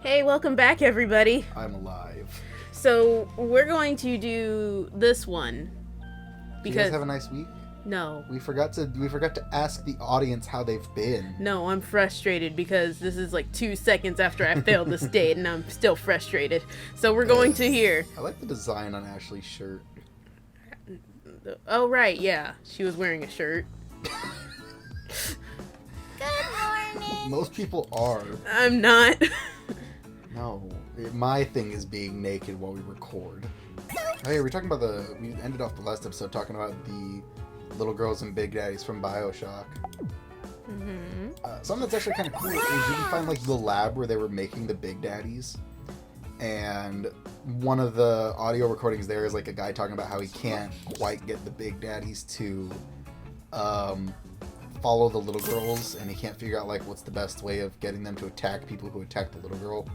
Hey, welcome back, everybody. I'm alive. So, we're going to do this one. Do you guys have a nice week? No. We forgot to ask the audience how they've been. No, I'm frustrated because this is like 2 seconds after I failed this date and I'm still frustrated. So we're going to hear. I like the design on Ashley's shirt. Oh, right, yeah. She was wearing a shirt. Good morning. Most people are. I'm not. No. My thing is being naked while we record. Hey, we ended off the last episode talking about the little girls and big daddies from Bioshock. Mm-hmm. Something that's actually kind of cool is you can find like the lab where they were making the big daddies. And one of the audio recordings there is like a guy talking about how he can't quite get the big daddies to follow the little girls, and he can't figure out like what's the best way of getting them to attack people who attack the little girl.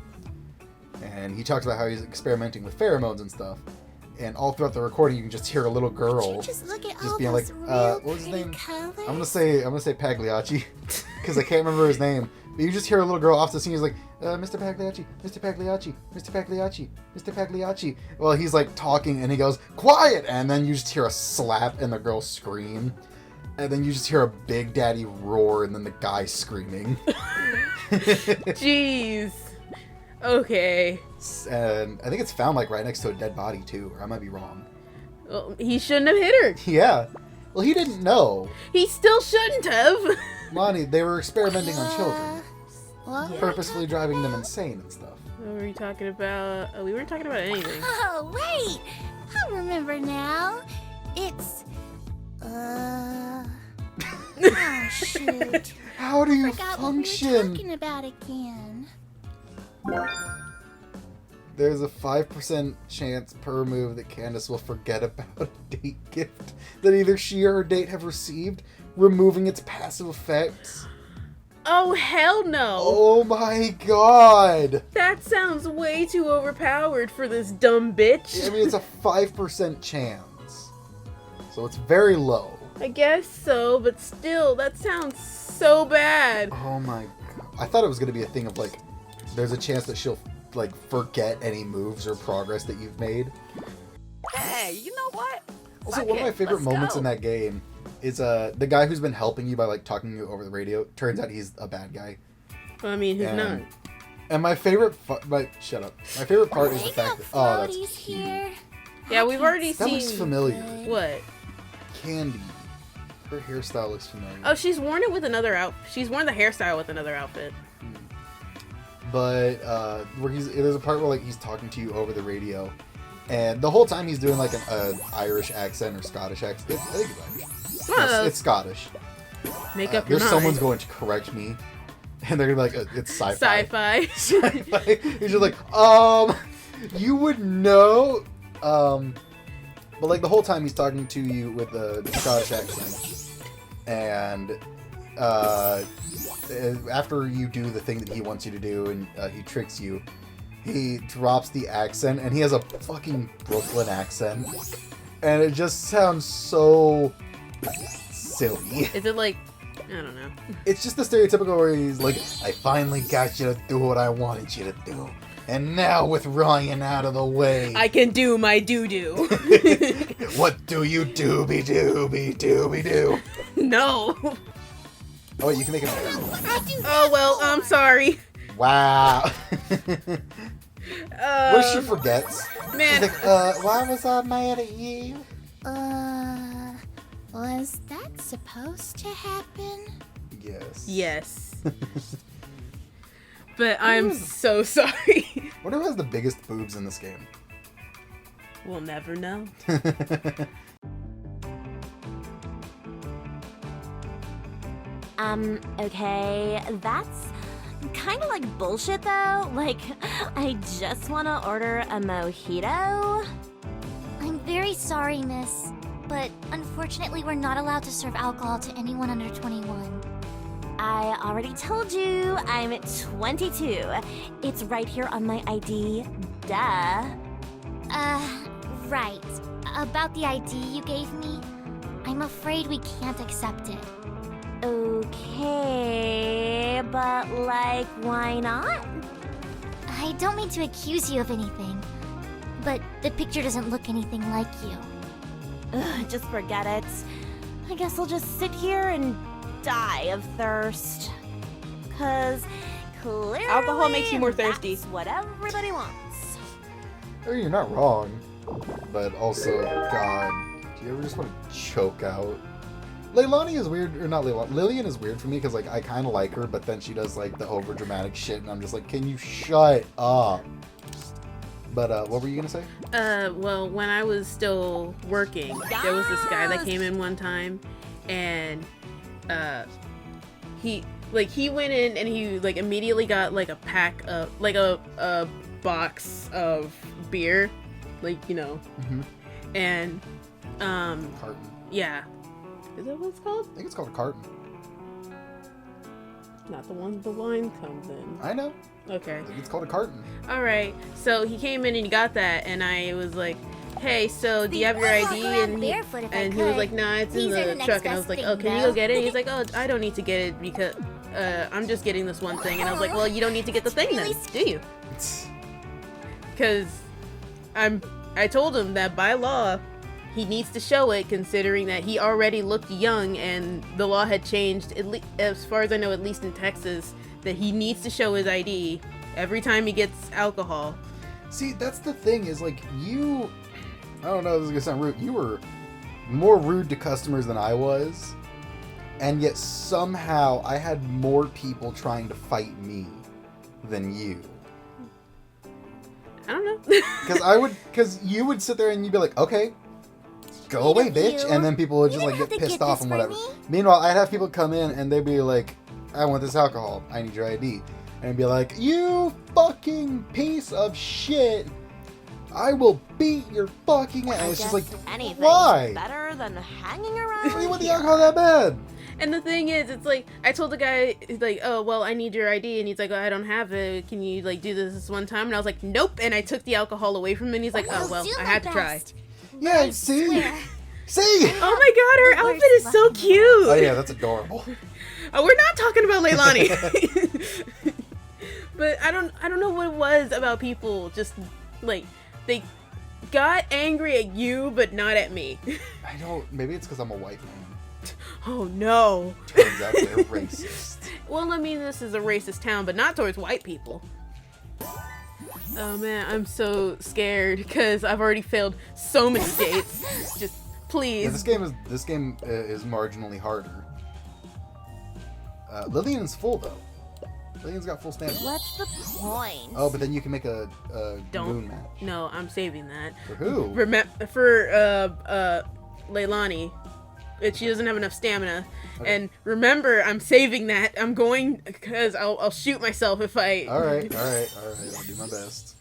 And he talks about how he's experimenting with pheromones and stuff. And all throughout the recording, you can just hear a little girl just look at just all being those like, real "What was his pretty name? colors? I'm gonna say Pagliacci, because I can't remember his name." But you just hear a little girl off the scene. He's like, "Mr. Pagliacci, Mr. Pagliacci, Mr. Pagliacci, Mr. Pagliacci." Well, he's like talking, and he goes, "Quiet!" And then you just hear a slap, and the girl scream, and then you just hear a Big Daddy roar, and then the guy screaming. Jeez. Okay. And I think it's found like right next to a dead body too, or I might be wrong. Well, he shouldn't have hit her. Yeah. Well, he didn't know. He still shouldn't have. Lonnie, they were experimenting on children, What? purposefully driving them insane and stuff. What were we talking about? Oh, we weren't talking about anything. Oh, wait. I remember now. It's, oh, shoot. How do you Forgot what we were function? talking about again. There's a 5% chance per move that Candace will forget about a date gift that either she or her date have received, removing its passive effects. Oh, hell no. Oh my god! That sounds way too overpowered for this dumb bitch. I mean, it's a 5% chance. So it's very low. I guess so, but still, that sounds so bad. Oh my god. I thought it was going to be a thing of like, there's a chance that she'll like forget any moves or progress that you've made. Hey, you know what? Also, Fuck one of my it, favorite let's moments go. in that game is the guy who's been helping you by like talking to you over the radio. Turns out he's a bad guy. Well, I mean, who's not? And my favorite, shut up. My favorite part is the fact that Floaties that's cute. here. Yeah, we've already That seen. looks familiar. What? Candy. Her hairstyle looks familiar. Oh, she's worn it with another She's worn the hairstyle with another outfit. But there's a part where like he's talking to you over the radio, and the whole time he's doing like an Irish accent or Scottish accent. I think it's Irish. It's Scottish. Make up your There's mind. someone's going to correct me, and they're gonna be like, it's sci-fi. Sci-fi. Sci-fi. He's just like, you would know. But like the whole time he's talking to you with the Scottish accent, and after you do the thing that he wants you to do, and he tricks you, he drops the accent, and he has a fucking Brooklyn accent, and it just sounds so silly. Is it like, I don't know. It's just the stereotypical where he's like, I finally got you to do what I wanted you to do. And now with Ryan out of the way, I can do my doo-doo. what do you dooby-doo? No. Oh, wait, you can make it. Oh, well, I'm sorry. Wow. What if she forgets? Man. She's like, why was I mad at you? Was that supposed to happen? Yes. Yes. But I'm so sorry. What who has the biggest boobs in this game? We'll never know. Okay, that's kind of like bullshit though. Like, I just want to order a mojito. I'm very sorry, miss, but unfortunately we're not allowed to serve alcohol to anyone under 21. I already told you, I'm 22. It's right here on my ID, duh. Right. About the ID you gave me, I'm afraid we can't accept it. Okay, but like, why not? I I don't mean to accuse you of anything, but the picture doesn't look anything like you. Ugh, just forget it. I guess I'll just sit here and die of thirst. 'Cause clearly Alcohol makes you more thirsty. That's what everybody wants. Oh, you're not wrong. But also, God, do you ever just want to choke out? Leilani is weird, or not Leilani. Lillian is weird for me because, like, I kind of like her, but then she does, like, the over-dramatic shit, and I'm just like, can you shut up? But, what were you gonna say? Well, when I was still working, there was this guy that came in one time, and, he went in and he, like, immediately got, like, a pack of, like, a box of beer, like, you know, and, Carton. yeah. Is that what it's called? I think it's called a carton. Not the one the wine comes in. I know. Okay. I think it's called a carton. Alright, so he came in and he got that, and I was like, hey, so do you have your I'd walk ID? around And barefoot if I he was could. like, nah, it's in These are the the next truck. And I was best like, thing, oh, can you though. go get it? And he's like, oh, I don't need to get it because I'm just getting this one thing. And I was like, well, you don't need to get the thing really then, do you? Because I told him that by law, he needs to show it, considering that he already looked young and the law had changed, as far as I know, at least in Texas, that he needs to show his ID every time he gets alcohol. See, that's the thing, is, like, you... I don't know, this is gonna sound rude. You were more rude to customers than I was, and yet somehow I had more people trying to fight me than you. I don't know. Because you would sit there and you'd be like, okay, go away, bitch. And then people would just, like, get pissed off and whatever. Meanwhile, I'd have people come in and they'd be like, I want this alcohol. I need your ID. And I'd be like, you fucking piece of shit. I will beat your fucking ass. And it's just like, anything's why? better than hanging around. Why do you want the alcohol that bad? And the thing is, it's like, I told the guy, he's like, oh, well, I need your ID. And he's like, oh, I don't have it. Can you, like, do this one time? And I was like, nope. And I took the alcohol away from him. And he's like, oh, well, I had to try. Yeah, see? See? Oh my god, her outfit is so cute. Oh yeah, that's adorable. Oh, we're not talking about Leilani. But I don't know what it was about people just, like, they got angry at you, but not at me. I don't, maybe it's because I'm a white man. Oh no. Turns out they're racist. Well, I mean, this is a racist town, but not towards white people. Oh man, I'm so scared because I've already failed so many dates. Just please. Yeah, this game is marginally harder. Lillian's full though. Lillian's got full stamina. What's the point? Oh, but then you can make a Don't. moon match. No, I'm saving that. For who? For Leilani. She doesn't have enough stamina. Okay. And remember, I'm saving that. I'm going because I'll shoot myself if I. All right. I'll do my best.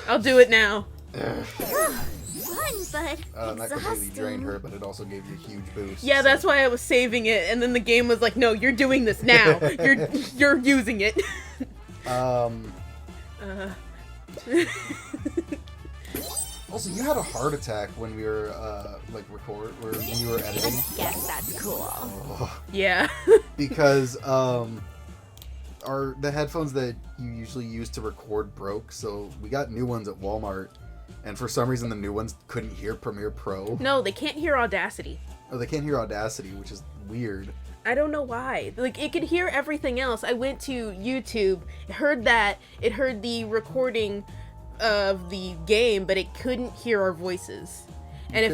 I'll do it now. Fun, but That completely drained her, but it also gave you a huge boost. Yeah, so. that's why I was saving it, and then the game was like, "No, you're doing this now. You're using it." Also, you had a heart attack when we were when you were editing. I guess that's cool. Oh. Yeah. Because the headphones that you usually use to record broke, so we got new ones at Walmart, and for some reason the new ones couldn't hear Premiere Pro. No, they can't hear Audacity. Oh, they can't hear Audacity, which is weird. I don't know why. Like, it could hear everything else. I went to YouTube, it heard that, it heard the recording of the game, but it couldn't hear our voices. And you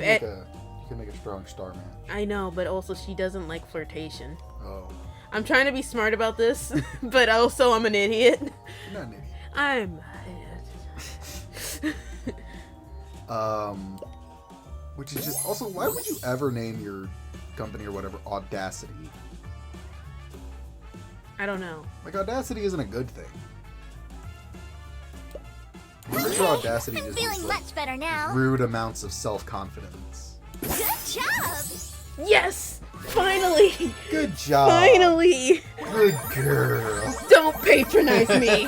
could make a strong star man. I know, but also she doesn't like flirtation. Oh. I'm trying to be smart about this, but also I'm an idiot. You're not an idiot. I'm an idiot. Which is just also, why would you ever name your company or whatever Audacity? I don't know. Like, Audacity isn't a good thing. I'm pretty sure Audacity I'm just feeling is, like, much better now. rude amounts of self-confidence. Good job. Yes! Finally! Good job. Finally! Good girl. Don't patronize me!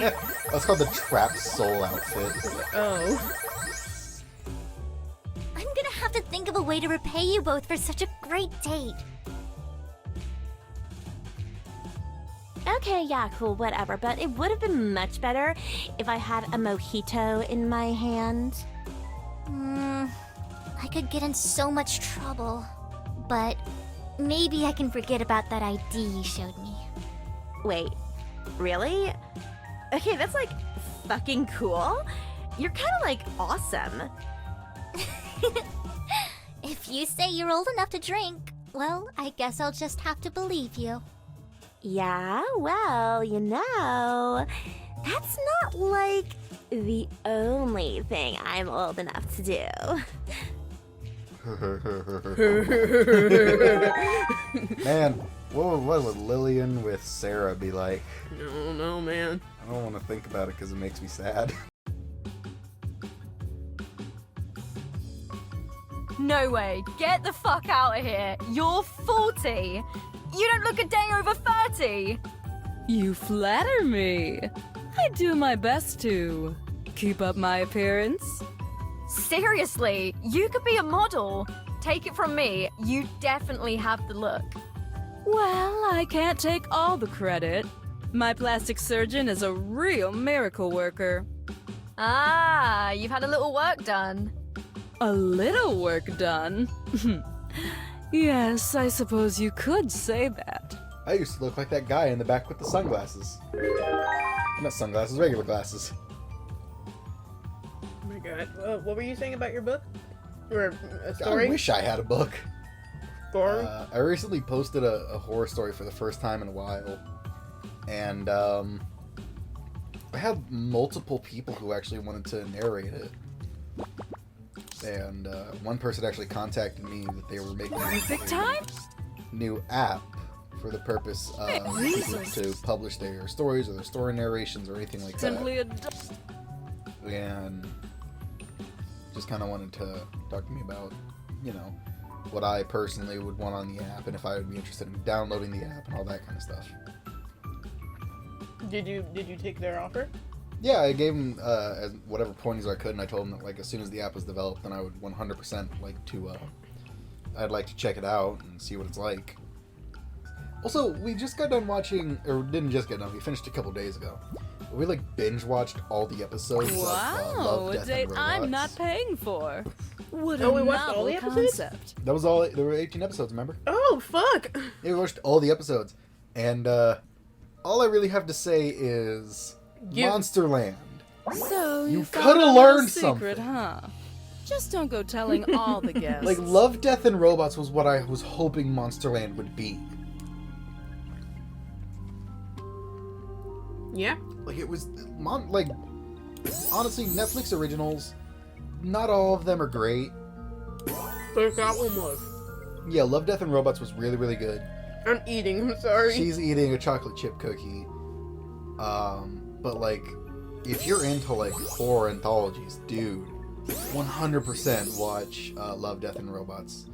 That's called the Trapped Soul outfit. Oh. I'm gonna have to think of a way to repay you both for such a great date. Okay, yeah, cool, whatever. But it would have been much better if I had a mojito in my hand. I could get in so much trouble. But maybe I can forget about that ID you showed me. Wait, really? Okay, that's like fucking cool. You're kind of like awesome. If you say you're old enough to drink, well, I guess I'll just have to believe you. Yeah, well, you know, that's not like the only thing I'm old enough to do. Man, what would Lillian with Sarah be like? I don't know, man. I don't want to think about it because it makes me sad. No way. Get the fuck out of here. You're 40. You don't look a day over 30. You flatter me. I do my best to keep up my appearance. Seriously, you could be a model. Take it from me, you definitely have the look. Well, I can't take all the credit. My plastic surgeon is a real miracle worker. Ah, you've had a little work done. A little work done? Yes, I suppose you could say that. I used to look like that guy in the back with the sunglasses. Not sunglasses, regular glasses. Oh my god. What were you saying about your book? Or a story? I wish I had a book. Story? I recently posted a horror story for the first time in a while. And I had multiple people who actually wanted to narrate it. And one person actually contacted me that they were making Big time? new app for the purpose of people to publish their stories or their story narrations or anything like Simply that. And just kind of wanted to talk to me about, you know, what I personally would want on the app and if I would be interested in downloading the app and all that kind of stuff. Did you take their offer? Yeah, I gave them as whatever pointers I could, and I told them that like as soon as the app was developed, then I would 100% like to I'd like to check it out and see what it's like. Also, we just got done watching, or didn't just get done. We finished a couple days ago. We like binge watched all the episodes. Wow, of Love, a Death, date and Robots. I'm not paying for. What Oh, a we watched all novel the episodes? concept. That was all. There were 18 episodes. Remember? Oh, fuck! Yeah, we watched all the episodes, and all I really have to say is Monsterland. So You you coulda found a little learned secret, something. huh? Just don't go telling all the guests. Like Love, Death, and Robots was what I was hoping Monsterland would be. Yeah? Like it was, like honestly, Netflix originals. Not all of them are great. So that one was. Yeah, Love, Death, and Robots was really, really good. I'm eating, I'm sorry. She's eating a chocolate chip cookie. But like, if you're into like horror anthologies, dude, 100% watch Love, Death, and Robots.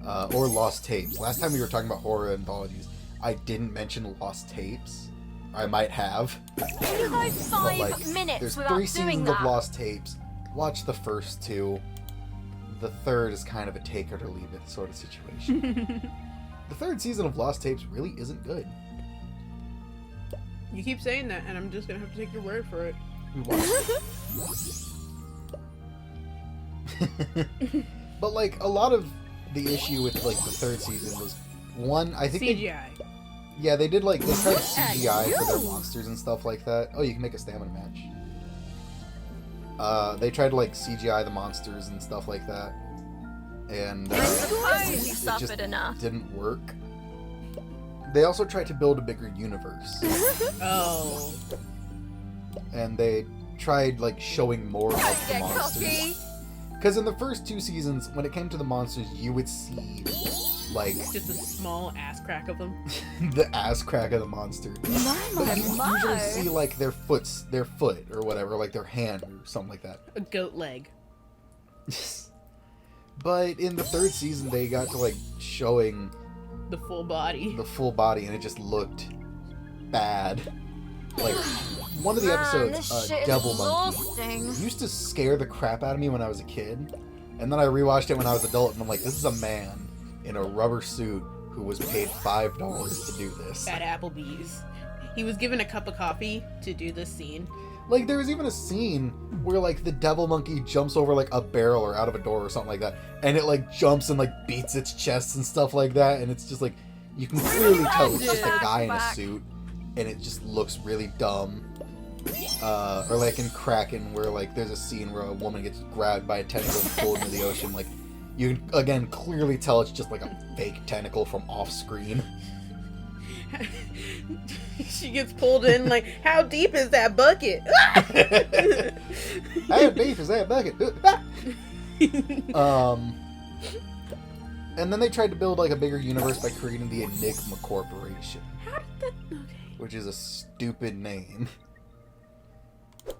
Or Lost Tapes. Last time we were talking about horror anthologies, I didn't mention Lost Tapes. I might have. Can you go But 5 like, minutes there's without 3 doing seasons that? of Lost Tapes. Watch the first 2. The third is kind of a take it or leave it sort of situation. The 3rd season of Lost Tapes really isn't good. You keep saying that, and I'm just gonna have to take your word for it. We watched it. But like a lot of the issue with like the 3rd season was one, I think CGI. Yeah, they did like they tried CGI for their monsters and stuff like that. Oh, you can make a stamina match. They tried to like CGI the monsters and stuff like that, and I suppose you it just suffered enough. didn't work. They also tried to build a bigger universe, Oh. and they tried like showing more of the Get monsters. cocky. Because in the first 2 seasons, when it came to the monsters, you would see like Just a small ass crack of them. the ass crack of the monster. But you my. usually see like their foot or whatever, like their hand or something like that. A goat leg. But in the 3rd season, they got to like showing The full body. the full body, and it just looked bad. Like one of the episodes, this shit is Devil Monkey, exhausting. used to scare the crap out of me when I was a kid, and then I rewatched it when I was an adult, and I'm like, this is a man in a rubber suit who was paid $5 to do this. At Applebee's. he was given a cup of coffee to do this scene. Like, there was even a scene where, like, the devil monkey jumps over, like, a barrel or out of a door or something like that, and it, like, jumps and, like, beats its chest and stuff like that, and it's just, like, you can clearly tell it's just a guy in a suit, and it just looks really dumb. Or, like, in Kraken, where, like, there's a scene where a woman gets grabbed by a tentacle and pulled into the ocean, like, you can, again, clearly tell it's just, like, a fake tentacle from off-screen. She gets pulled in like, how deep is that bucket? How deep is that bucket? And then they tried to build like a bigger universe by creating the Enigma Corporation. How did that? Okay. Which is a stupid name.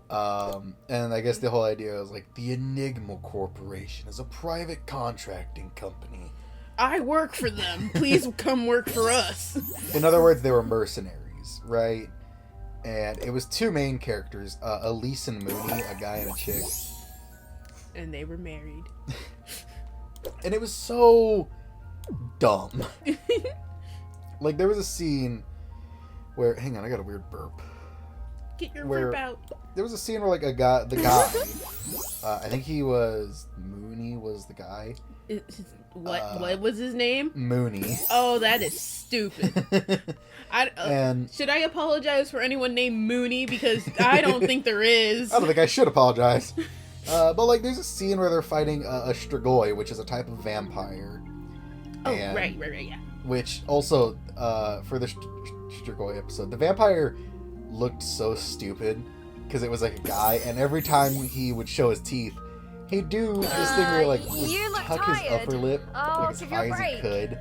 And I guess the whole idea was like, the Enigma Corporation is a private contracting company. I work for them. Please come work for us. In other words, they were mercenaries, right? And it was two main characters, Elise and Mooney, a guy and a chick. And they were married. And it was so dumb. Like, there was a scene where... Hang on, I got a weird burp. Get your Where burp out. There was a scene where, like, the guy... I think he was... Mooney was the guy. What was his name? Mooney. Oh, that is stupid. And should I apologize for anyone named Mooney? Because I don't think there is. I don't think I should apologize. But, like, there's a scene where they're fighting a Strigoi, which is a type of vampire. Oh, And right, yeah. Which also, for the Strigoi episode, the vampire looked so stupid because it was like a guy, and every time he would show his teeth, he'd do this thing where he, like, would tuck his upper lip like as high as he could,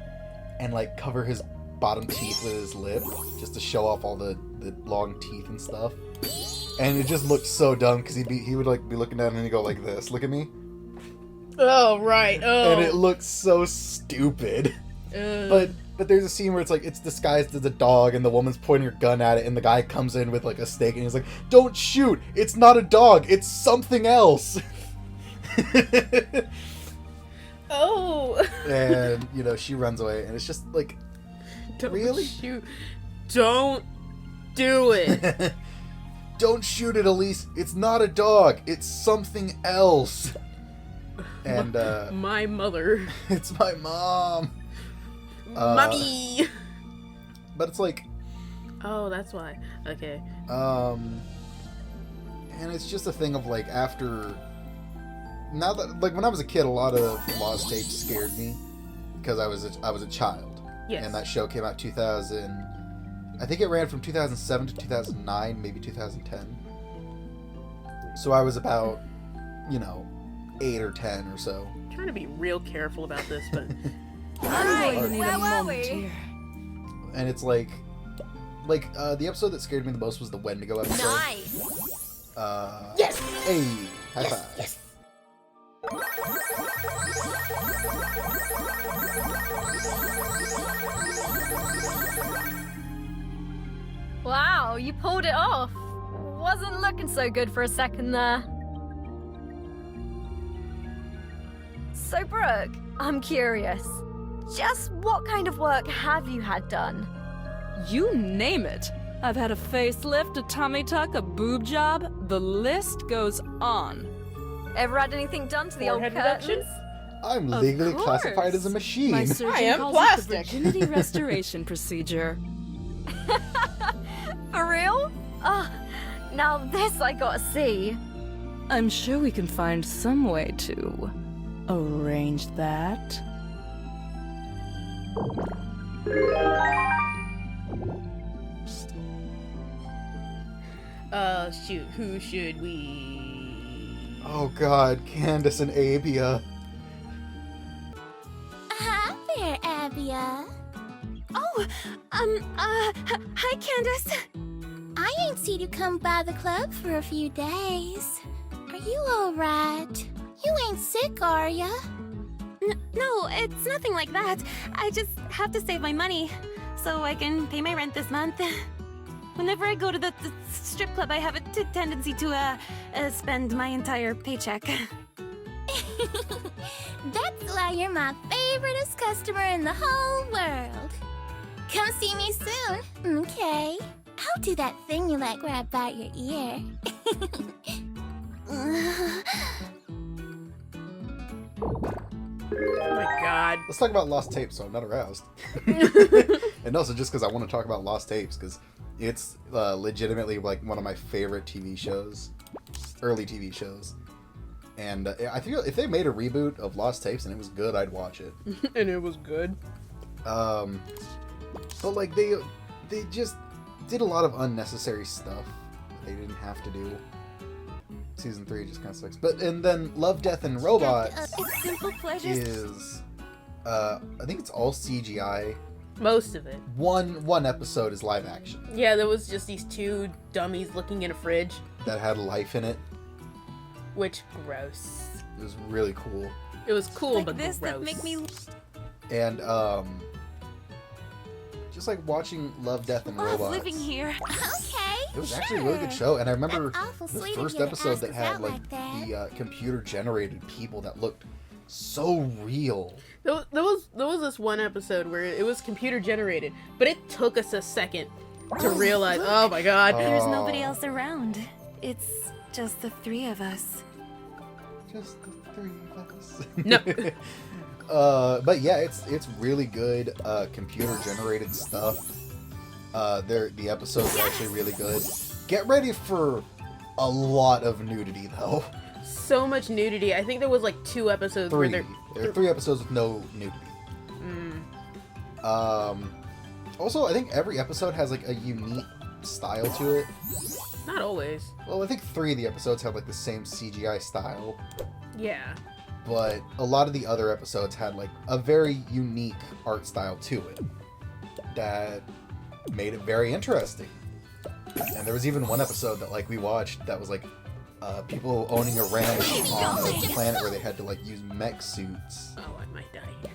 and like cover his bottom teeth with his lip just to show off all the long teeth and stuff. And it just looked so dumb because he would like be looking down and he'd go like this, look at me. Oh, right. Oh. And it looked so stupid. But there's a scene where it's like, it's disguised as a dog and the woman's pointing her gun at it and the guy comes in with like a stake and he's like, don't shoot, it's not a dog, it's something else. Oh. And, you know, she runs away and it's just like, Don't really? shoot. Don't do it. Don't shoot it, Elise, it's not a dog, it's something else. And, my mother. it's my mom. Mommy. But it's like, Oh, that's why. Okay. and it's just a thing of like, after, now that, like, when I was a kid, a lot of Lost Tapes scared me because I was a child. Yes. And that show came out 2000. I think it ran from 2007 to 2009, maybe 2010. So I was about, 8 or 10 or so. I'm trying to be real careful about this, but I'm going to need where a were moment we? here. And it's like the episode that scared me the most was the Wendigo episode. Nice. Yes. Hey, high five. Yes. Wow, you pulled it off. Wasn't looking so good for a second there. So, Brooke, I'm curious. Just what kind of work have you had done? You name it. I've had a facelift, a tummy tuck, a boob job. The list goes on. Ever had anything done to the old Forehead reduction? curtains? I'm Of legally course. classified as a machine. My surgeon I am calls plastic. it the virginity restoration procedure. For real? Now this I gotta see. I'm sure we can find some way to arrange that. Shoot, who should we? Oh God, Candace and Abia. Hi there, Abia. Oh, hi, Candace. I ain't seen you come by the club for a few days. Are you alright? You ain't sick, are ya? No, it's nothing like that. I just have to save my money so I can pay my rent this month. Whenever I go to the strip club, I have a tendency to spend my entire paycheck. That's why you're my favoriteest customer in the whole world. Come see me soon, okay? I'll do that thing you let grab by your ear. Oh my god. Let's talk about Lost Tapes, so I'm not aroused. And also just because I want to talk about Lost Tapes, because it's legitimately like one of my favorite TV shows, early TV shows. And I feel if they made a reboot of Lost Tapes and it was good, I'd watch it. And it was good. But like they just did a lot of unnecessary stuff that they didn't have to do. Season 3 just kind of sucks. And then Love, Death, and Robots It's simple pleasures. is I think it's all CGI. Most of it. One episode is live action Yeah, there was just these two dummies looking in a fridge, that had life in it. which gross. It was really cool. It was cool, Like but this gross. that make me And just like watching Love, Death, and love Robots. living here. Okay. It was actually a really good show, and I remember That's awful the sweet of first you to episode ask that us had out like like that. the computer-generated people that looked so real. There was this one episode where it was computer generated, but it took us a second to realize, oh my god. There's Oh. nobody else around. It's just the three of us. Just the three of us. No. But yeah, it's really good computer-generated stuff. The episodes are actually really good. Get ready for a lot of nudity, though. So much nudity. I think there was like 2 episodes where There are 3 episodes with no nudity. Also, I think every episode has like a unique style to it. Not always. Well, I think 3 of the episodes have like the same CGI style, Yeah. but a lot of the other episodes had like a very unique art style to it that made it very interesting. And there was even one episode that like we watched that was like people owning a ranch on a planet where they had to like use mech suits. Oh, I might die here.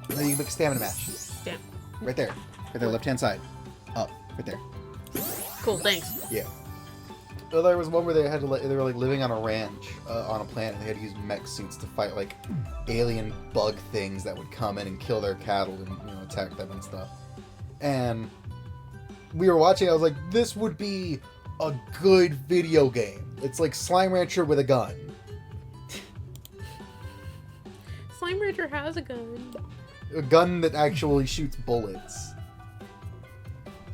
And then you make a stamina match. Damn. Right there, left hand side, up, right there. Cool, thanks. Yeah. Well, there was one where they had to they were like living on a ranch on a planet. And they had to use mech suits to fight like alien bug things that would come in and kill their cattle and attack them and stuff. And we were watching. I was like, this would be a good video game. It's like Slime Rancher with a gun. Slime Rancher has a gun. A gun that actually shoots bullets.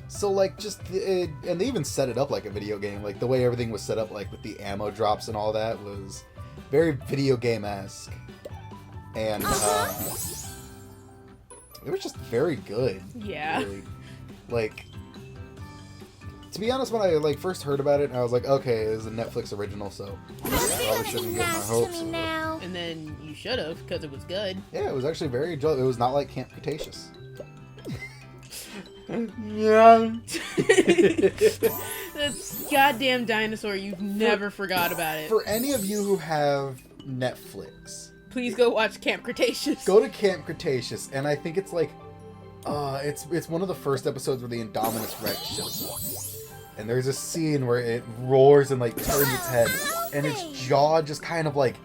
So like and they even set it up like a video game. Like the way everything was set up, like with the ammo drops and all that, was very video game-esque. And it was just very good. Yeah. Really. Like, to be honest, when I like first heard about it, I was like, okay, it was a Netflix original, so I probably shouldn't get my Nice to hopes me up. now. And then you should have, because it was good. Yeah, it was actually very enjoyable. It was not like Camp Cretaceous. Yeah. This goddamn dinosaur, you've never forgot about it. For any of you who have Netflix, Please go watch Camp Cretaceous. go to Camp Cretaceous, and I think it's like, it's one of the first episodes where the Indominus Rex shows up. And there's a scene where it roars and like turns its head, and its jaw just kind of like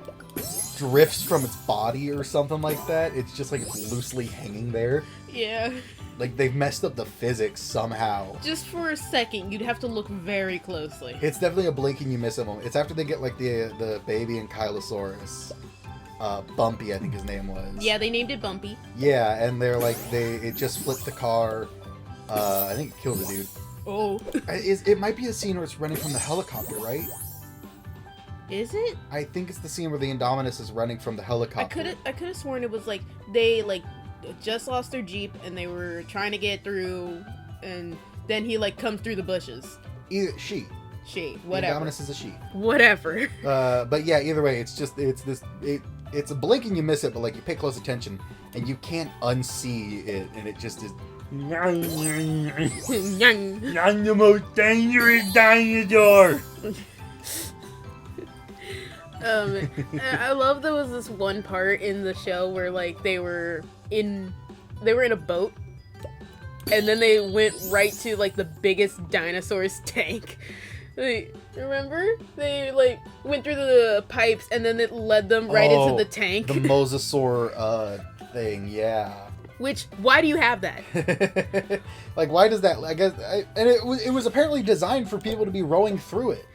drifts from its body or something like that. It's just like it's loosely hanging there. Yeah. Like they've messed up the physics somehow. Just for a second, you'd have to look very closely. It's definitely a blink and you miss it moment. It's after they get like the baby and Kylosaurus. Bumpy, I think his name was. Yeah, they named it Bumpy. Yeah, and they're like it just flipped the car. I think it killed a dude. Oh. It might be a scene where it's running from the helicopter, right? Is it? I think it's the scene where the Indominus is running from the helicopter. I could have sworn it was like they like just lost their Jeep and they were trying to get through, and then he like comes through the bushes. She. Whatever. The Indominus is a she. Whatever. But yeah, either way, it's a blink and you miss it, but like you pay close attention and you can't unsee it, and it just is. Nyang. I'm the most dangerous dinosaur. I love there was this one part in the show where like they were in a boat, and then they went right to like the biggest dinosaur's tank. Like, remember? They like went through the pipes and then it led them right into the tank. The mosasaur thing, yeah. Which, why do you have that? Like, why does that? I guess, and it was apparently designed for people to be rowing through it.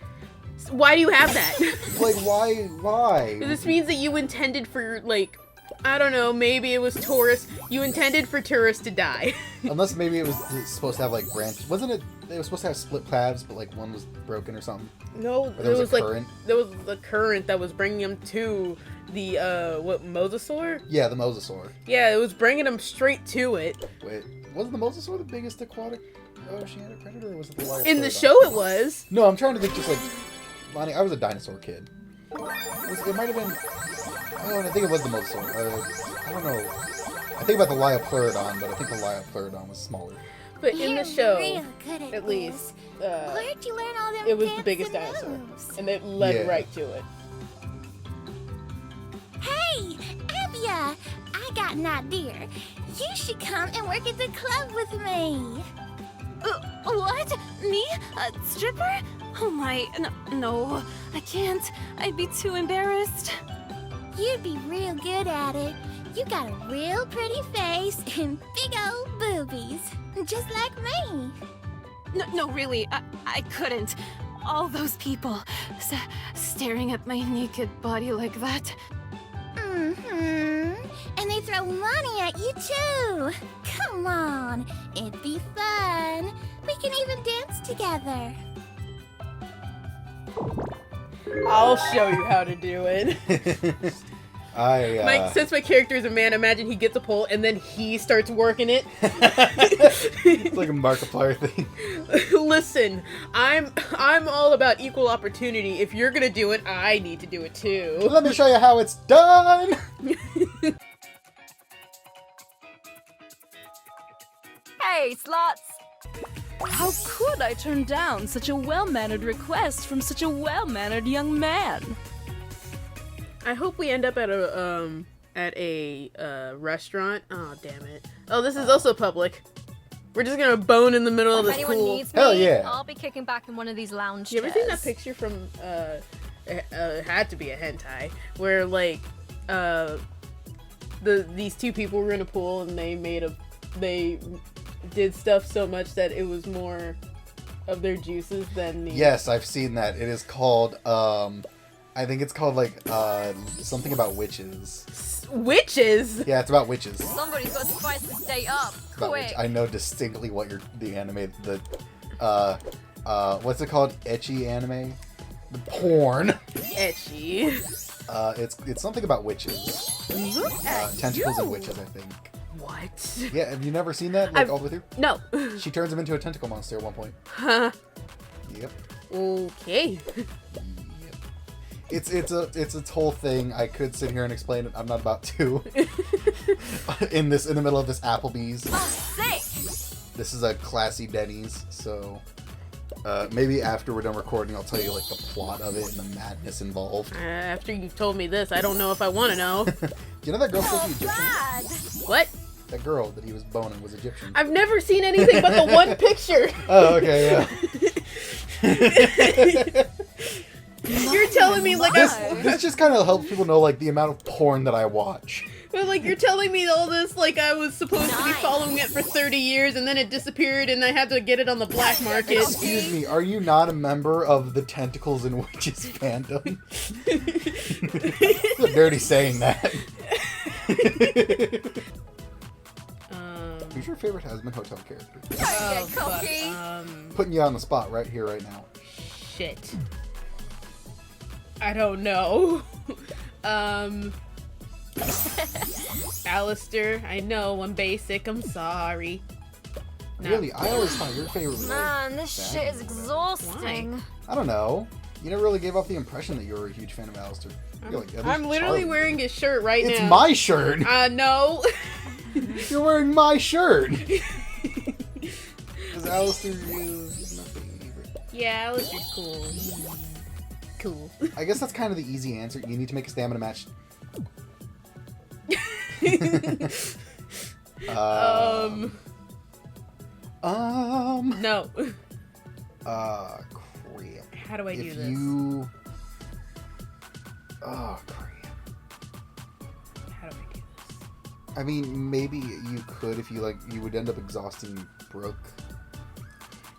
Why do you have that? Like, why? Why? This means that you intended for, like, I don't know, maybe it was tourists. You intended for tourists to die. Unless maybe it was supposed to have like branches. Wasn't it? They were supposed to have split paths, but like one was broken or something. No, Or there was a current. There was the current that was bringing them to the mosasaur. Yeah, the mosasaur. Yeah, it was bringing them straight to it. Wait, wasn't the mosasaur the biggest aquatic oceanic predator, or was it the lion? In the show, it was. No, I'm trying to think. Just like, Lonnie, I was a dinosaur kid. It might have been. Oh, and I think it was the mosasaur. I don't know. I think about the Liopleurodon, but I think the Liopleurodon was smaller. But in the show, real good at at least, Where'd you learn all them it was the fancy biggest dinosaur, moves? and it led Yeah. right to it. Hey, Abia! I got an idea. You should come and work at the club with me. What? Me? A stripper? Oh my, no, I can't. I'd be too embarrassed. You'd be real good at it. You got a real pretty face and big old boobies, just like me. No, really, I couldn't. All those people staring at my naked body like that. Mm-hmm. And they throw money at you too. Come on, it'd be fun. We can even dance together. I'll show you how to do it. Like, since my character is a man, imagine he gets a pole and then he starts working it. It's like a Markiplier thing. Listen, I'm all about equal opportunity. If you're gonna do it, I need to do it too. Let me show you how it's done. Hey, sluts! How could I turn down such a well-mannered request from such a well-mannered young man? I hope we end up at a restaurant. Oh, damn it. Oh, this is also public. We're just gonna bone in the middle of If this anyone pool. needs me, Hell yeah. I'll be kicking back in one of these lounge You ever chairs. seen that picture from it had to be a hentai, where like these two people were in a pool and they did stuff so much that it was more of their juices than the Yes, I've seen that. It is called I think it's called like something about witches. witches. Yeah, it's about witches. Somebody's got to spice this day up. It's about Quick. witch. I know distinctly what the anime what's it called? Ecchi anime? The porn. Etchy. It's something about witches. Tentacles and witches, I think. What? Yeah, have you never seen that? Like all with you? No. She turns him into a tentacle monster at one point. Huh. Yep. Okay. Yep. It's its whole thing. I could sit here and explain it. I'm not about to. in the middle of this Applebee's. Sick! This is a classy Denny's, so maybe after we're done recording, I'll tell you like the plot of it and the madness involved. After you've told me this, I don't know if I want to know. Do you know that girl's supposed to be Egyptian? Bad! What? That girl that he was boning was Egyptian. I've never seen anything but the one picture. Oh, okay, yeah. You're telling me like This just kind of helps people know like the amount of porn that I watch. but like you're telling me all this like I was supposed to be following it for 30 years and then it disappeared and I had to get it on the black market. Excuse me, are you not a member of the Tentacles and Witches fandom? It's a dirty saying that. Who's your favorite Hazbin Hotel character? Oh, Get cocky. fuck, Putting you on the spot right here, right now. shit. I don't know. Alistair, I know, I'm basic, I'm sorry. No. Really, I always thought your favorite was like, Man, this shit is exhausting. I don't know. You never really gave off the impression that you were a huge fan of Alistair. You're like, at I'm least literally Charlie. wearing his shirt right It's now. my shirt. No. You're wearing my shirt. Because Alistair is my favorite. Yeah, Alistair's cool. Cool. I guess that's kind of the easy answer. You need to make a stamina match. No. Crap. How do I do If this? you... Oh, crap. How do I do this? I mean, maybe you could if you you would end up exhausting Brooke.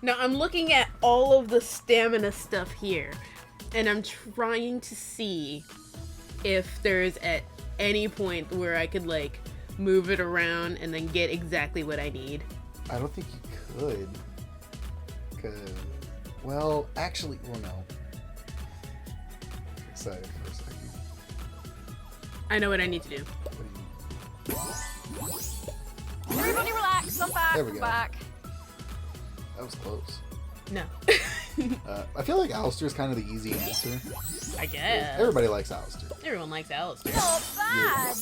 Now, I'm looking at all of the stamina stuff here, and I'm trying to see if there's at any point where I could, like, move it around and then get exactly what I need. I don't think you could. Well, actually, no. Excited for a second. I know what I need to do. Everybody relax. I'm back. There we I'm go. back. That was close. No. I feel like Alistair's kind of the easy answer. I guess. Everybody likes Alistair. Everyone likes Alistair. Not bad.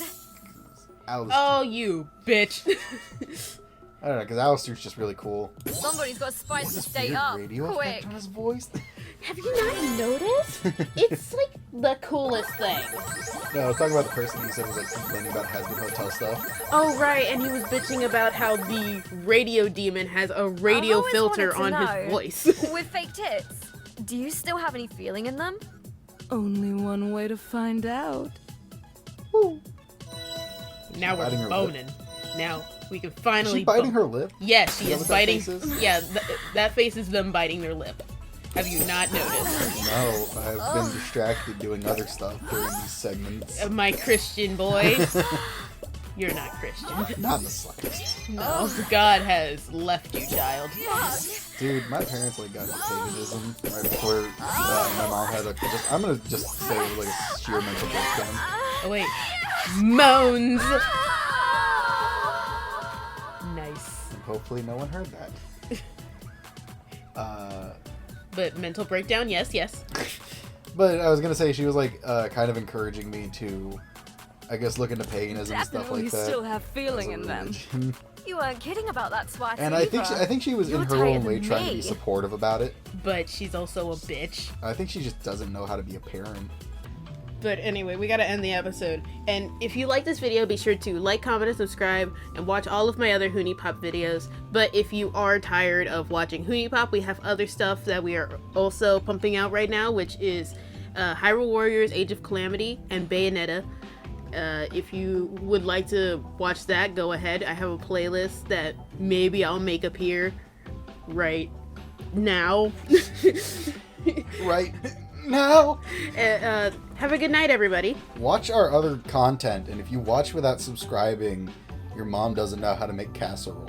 Alistair. Oh, you bitch. I don't know, because Alistair's just really cool. Somebody's got to spice What's this this date weird up. radio Quick. effect on his voice? Have you not noticed? It's like the coolest thing. No, I was talking about the person who said was like complaining about Has Been Hotel stuff. Oh, right, and he was bitching about how the radio demon has a radio always filter wanted on to his know. voice. With fake tits, do you still have any feeling in them? Only one way to find out. Now we're biting her lip. boning. Now we can Is finally she biting bone. her lip? Yes, she Is that is what that biting. face is? Yeah, that face is them biting their lip. Have you not noticed? No, I've been distracted doing other stuff during these segments. My Christian boy. You're not Christian. Not in the slightest. No, God has left you, child. Dude, my parents like got into paganism right before my mom had I'm gonna just say it was like a sheer mental breakdown. Oh wait, moans. Nice. And hopefully no one heard that. But mental breakdown, yes. But I was gonna say she was like kind of encouraging me to, I guess, look into paganism and stuff Definitely like that. still have as feeling a in them. religion. You weren't kidding about that swat. And I think she was in You're her tighter own way than trying to be me. supportive about it. But she's also a bitch. I think she just doesn't know how to be a parent. But anyway, we gotta end the episode. And if you like this video, be sure to like, comment, and subscribe, and watch all of my other HuniePop videos. But if you are tired of watching HuniePop, we have other stuff that we are also pumping out right now, which is Hyrule Warriors, Age of Calamity, and Bayonetta. If you would like to watch that, go ahead. I have a playlist that maybe I'll make appear right now. Right now. Have a good night, everybody. Watch our other content, and if you watch without subscribing, your mom doesn't know how to make casserole.